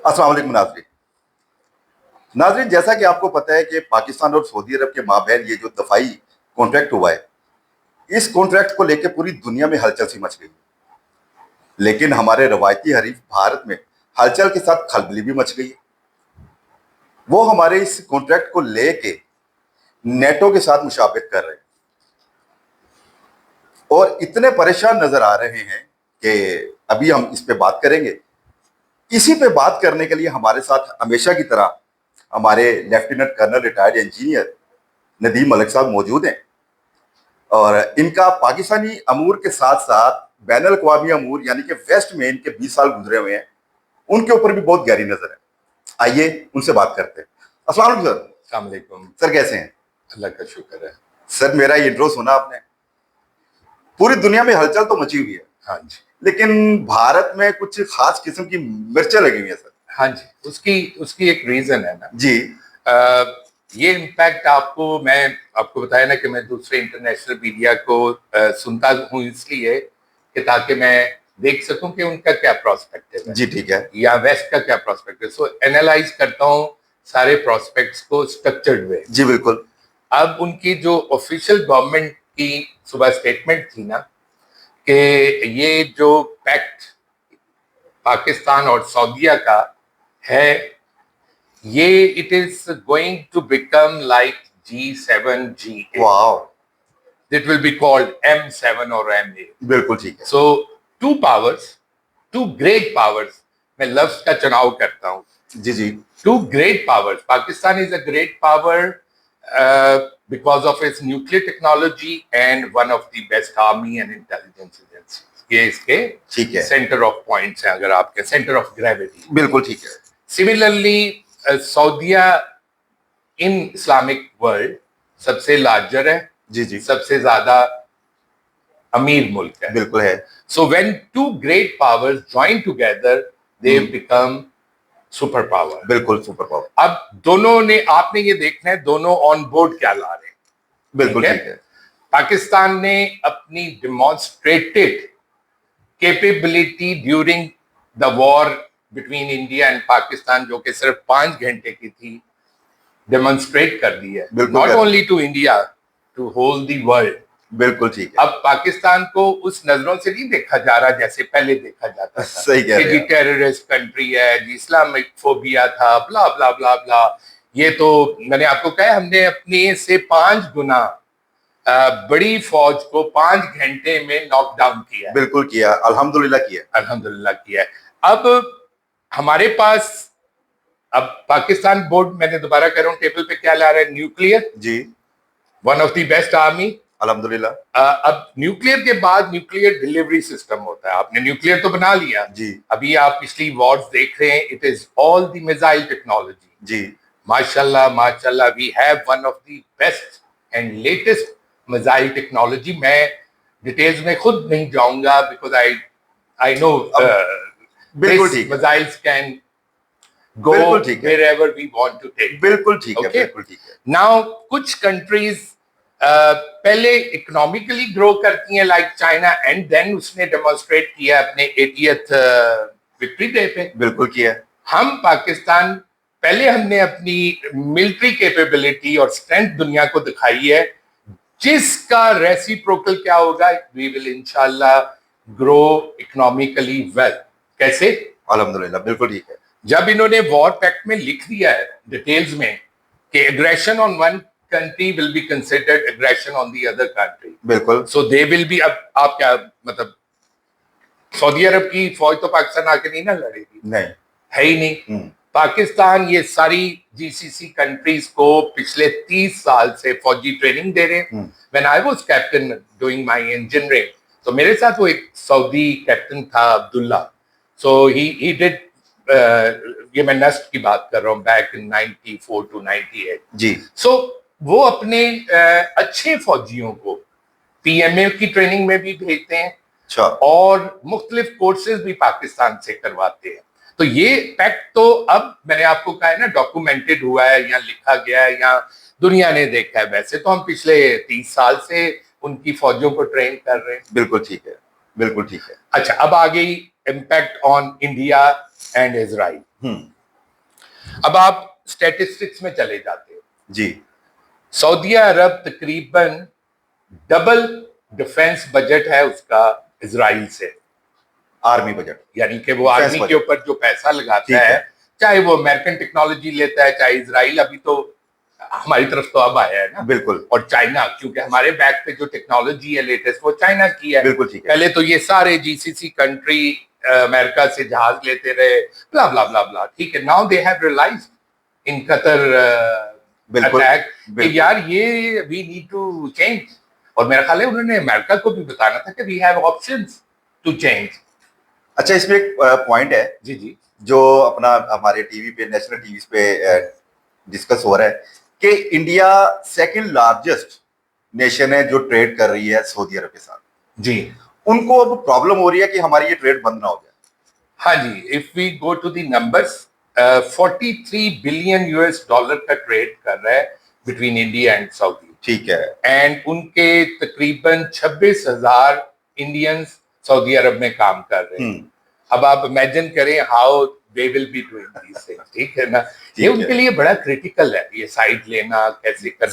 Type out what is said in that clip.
अस्सलाम वालेकुम नाज़रीन। नाज़रीन, जैसा कि आपको पता है कि पाकिस्तान और सऊदी अरब के माबैन ये जो दफ़ाई कॉन्ट्रैक्ट हुआ है, इस कॉन्ट्रैक्ट को लेकर पूरी दुनिया में हलचल सी मच गई। लेकिन हमारे रवायती हरीफ भारत में हलचल के साथ खलबली भी मच गई है। वो हमारे इस कॉन्ट्रैक्ट को लेके नेटो के साथ मुशावरत कर रहे हैं और इतने परेशान नजर आ रहे हैं कि अभी हम इस पे बात करेंगे। इसी पे बात करने के लिए हमारे साथ हमेशा की तरह हमारे lieutenant colonel retired engineer Nadeem Malik साहब मौजूद हैं और इनका पाकिस्तानी अमूर के साथ साथ बैन अल-अक़वामी अमूर यानी कि वेस्ट में इनके 20 साल गुजरे हुए हैं, उनके ऊपर भी बहुत गहरी नजर है। आइए उनसे बात करते हैं। अस्सलाम वालेकुम सर। अस्सलाम वालेकुम। सर कैसे हैं? अल्लाह का शुक्र है। सर मेरा ये इंट्रो सुना आपने? पूरी दुनिया में हलचल तो मची हुई है, हाँ जी, लेकिन भारत में कुछ खास किस्म की मिर्चें लगी हुई है सर। हाँ जी, उसकी उसकी एक रीजन है ना जी। ये इम्पैक्ट मैं आपको बताया ना कि मैं दूसरे इंटरनेशनल मीडिया को सुनता हूँ इसलिए कि ताकि मैं देख सकूं कि उनका क्या प्रोस्पेक्टिव है जी ठीक है। या वेस्ट का क्या प्रोस्पेक्टिव। सो एनालाइज करता हूँ सारे प्रोस्पेक्ट्स को स्ट्रक्चर्ड वे। जी बिल्कुल। अब उनकी जो ऑफिशियल गवर्नमेंट की सुबह स्टेटमेंट थी ना कि ये जो पैक्ट पाकिस्तान और सऊदीया का है, ये it is going to become like G7 G8। Wow. It will be called M7 और M8। बिल्कुल ठीक है। So two powers, two great powers, मैं लफ्ज का चुनाव करता हूं। जी जी। Two great powers, Pakistan is a great power because of its nuclear technology and one of the best army and intelligence agencies। ये इसके ठीक है। सेंटर ऑफ पॉइंट्स हैं, अगर आपके सेंटर ऑफ ग्रेविटी। बिल्कुल ठीक है। सिमिलरली सऊदीया इन इस्लामिक वर्ल्ड सबसे लार्जर है, जी जी। सबसे ज्यादा अमीर मुल्क है। बिल्कुल है। So when two great powers join together they become super power. बिल्कुल सुपर पावर। अब दोनों ने, आपने ये देखना है दोनों ऑन बोर्ड क्या ला रहे हैं। बिल्कुल ठीक है। पाकिस्तान ने अपनी demonstrated capability during the war between India and Pakistan, जो कि सिर्फ 5 घंटे की थी, डेमोन्स्ट्रेट कर दी है, not only to India, to whole the world. बिल्कुल ठीक है। अब पाकिस्तान को उस नजरों से नहीं देखा जा रहा जैसे पहले देखा जाता था। सही कह रहे हैं। टेररिस्ट कंट्री है जी, इस्लामिक फोबिया था, ब्ला ब्ला ब्ला ब्ला। ये तो मैंने आपको कहा, हमने अपने से 5 गुना बड़ी फौज को 5 घंटे में नॉकडाउन किया। बिल्कुल किया, अल्हम्दुलिल्लाह किया। अल्हम्दुलिल्लाह किया। अब हमारे पास, अब पाकिस्तान बोर्ड, मैंने दोबारा कह रहा हूं, टेबल पे क्या ला रहा है? न्यूक्लियर जी। One of the best army, अल्हम्दुलिल्लाह। अब न्यूक्लियर के बाद न्यूक्लियर डिलीवरी सिस्टम होता है। आपने न्यूक्लियर तो बना लिया जी। अभी आप पिछली वॉर्स देख रहे हैं, it is all the missile technology. जी माशाल्लाह माशाल्लाह, we have one of the best and latest missile technology. मैं डिटेल्स में खुद नहीं जाऊंगा बिकॉज आई नो बिल्कुल ठीक है। Missiles can go wherever we want to take। बिल्कुल ठीक है। Okay? बिल्कुल ठीक है। नाउ कुछ कंट्रीज पहले इकोनॉमिकली ग्रो करती हैं लाइक चाइना, एंड देन उसने डेमोन्स्ट्रेट किया अपने 80th विक्ट्री डे पे। बिल्कुल किया। हम पाकिस्तान, पहले हमने अपनी मिलिट्री कैपेबिलिटी और स्ट्रेंथ दुनिया को दिखाई है, जिसका रेसिप्रोकल क्या होगा, वी विल इंशाल्लाह ग्रो इकोनॉमिकली वेल। कैसे? अल्हम्दुलिल्लाह। बिल्कुल ठीक है। जब इन्होंने वॉर पैक्ट में लिख दिया है डिटेल्स में कि aggression on one country will be considered aggression on the other country. बिल्कुल। सो दे विल बी, अब आप क्या मतलब, सऊदी अरब की फौज तो पाकिस्तान आके नहीं ना लड़ेगी, नहीं है ही नहीं। पाकिस्तान ये सारी जीसीसी कंट्रीज को पिछले 30 साल से फौजी ट्रेनिंग दे रहे हैं। When I was captain doing my engineering, तो मेरे साथ वो एक सऊदी कैप्टन था, अब्दुल्ला। सो ही डिड, ये मैं नस्ट की बात कर रहा हूँ, बैक इन 94 to 98 जी। सो वो अपने अच्छे फौजियों को पीएमए की ट्रेनिंग में भी भेजते हैं और मुख्तलिफ कोर्सेज भी पाकिस्तान से करवाते हैं। तो ये पैक्ट तो अब मैंने आपको कहा है ना, डॉक्यूमेंटेड हुआ है या लिखा गया है या दुनिया ने देखा है। वैसे तो हम पिछले 30 साल से उनकी फौजियों को ट्रेन कर रहे हैं। बिल्कुल ठीक है। बिल्कुल ठीक है। अच्छा, अब आ गई impact on India and Israel. अब आप स्टैटिस्टिक्स में चले जाते हो जी। सऊदी अरब तकरीबन डबल डिफेंस बजट है उसका इजराइल से, आर्मी बजट, यानी कि वो Defense आर्मी के budget। ऊपर जो पैसा लगाता ठीक है, है। चाहे वो अमेरिकन टेक्नोलॉजी लेता है, चाहे इजराइल अभी तो हमारी तरफ तो अब आया है ना, बिल्कुल और चाइना, क्योंकि हमारे बैक पे जो टेक्नोलॉजी है लेटेस्ट वो चाइना की है। बिल्कुल ठीक है। पहले तो ये सारे जीसीसी कंट्री अमेरिका से जहाज लेते रहे, ब्ला ब्ला ब्ला ब्ला, ठीक है। Now they have realised in Qatar बिल्कुल अटैक कि बिल्कुल। यार ये वी नीड टू चेंज, और मेरा ख्याल है उन्होंने अमेरिका को भी बताना था कि we have options to change. अच्छा, इसमें एक पॉइंट है जी जी, जो अपना हमारे टीवी पे, नेशनल टीवी पे डिस्कस हो रहा है कि इंडिया सेकंड लार्जेस्ट नेशन है जो ट्रेड कर रही है सऊदी अरब के साथ। जी उनको अब प्रॉब्लम हो रही है कि हमारी ये ट्रेड बंद ना हो जाए। हाँ जी, if we go to the numbers, 43 billion US dollar का ट्रेड कर रहा है बिटवीन इंडिया एंड सऊदी, ठीक है। एंड उनके तकरीबन 26,000 इंडियंस सऊदी अरब में काम कर रहे हैं। अब आप इमेजिन करें how they will be doing these things, ठीक है ना। ये उनके लिए बड़ा क्रिटिकल है, ये साइड लेना कैसे करना।